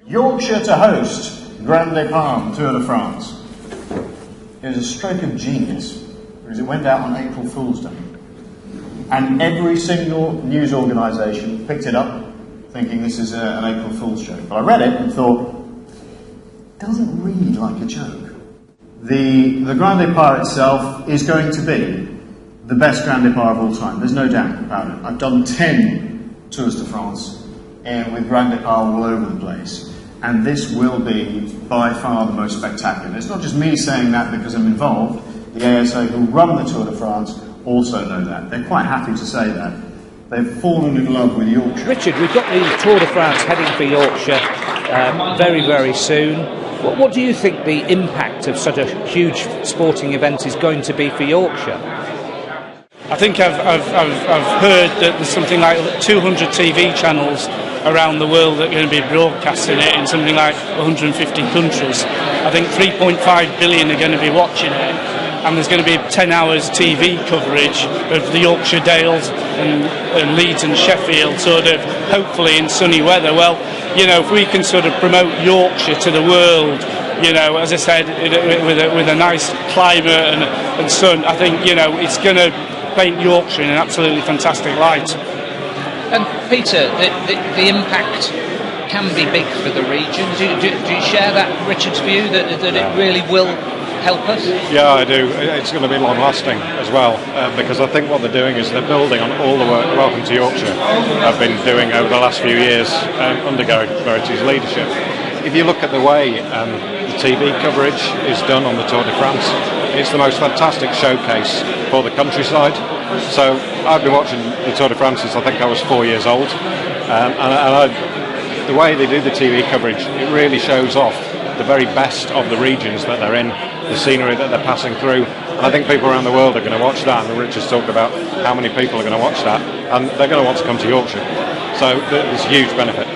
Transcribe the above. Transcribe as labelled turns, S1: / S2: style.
S1: Yorkshire to host Grand Départ Tour de France. It was a stroke of genius because it went out on April Fool's Day. And every single news organisation picked it up thinking this is an April Fool's joke. But I read it and thought, it doesn't read like a joke. The Grand Départ itself is going to be the best Grand Départ of all time. There's no doubt about it. I've done 10 Tours de France with Grand Départ all over the place. And this will be by far the most spectacular. It's not just me saying that because I'm involved. The ASA who run the Tour de France also know that. They're quite happy to say that. They've fallen in love with Yorkshire.
S2: Richard, we've got the Tour de France heading for Yorkshire very, very soon. What do you think the impact of such a huge sporting event is going to be for Yorkshire?
S3: I think I've heard that there's something like 200 TV channels around the world that are going to be broadcasting it in something like 150 countries. I think 3.5 billion are going to be watching it, and there's going to be 10 hours TV coverage of the Yorkshire Dales and Leeds and Sheffield, sort of hopefully in sunny weather. Well, you know, if we can sort of promote Yorkshire to the world, you know, as I said, with a nice climate and sun, I think, you know, it's going to paint Yorkshire in an absolutely fantastic light.
S2: And Peter, the impact can be big for the region. Do you share that Richard's view that it really will help us?
S4: Yeah, I do. It's going to be long lasting as well, because I think what they're doing is they're building on all the work Welcome to Yorkshire have been doing over the last few years under Gareth Verity's leadership. If you look at the way the TV coverage is done on the Tour de France, it's the most fantastic showcase for the countryside. So I've been watching the Tour de France since I think I was 4 years old, the way they do the TV coverage, it really shows off the very best of the regions that they're in, the scenery that they're passing through, and I think people around the world are going to watch that, and Richard's talked about how many people are going to watch that, and they're going to want to come to Yorkshire, so there's a huge benefit.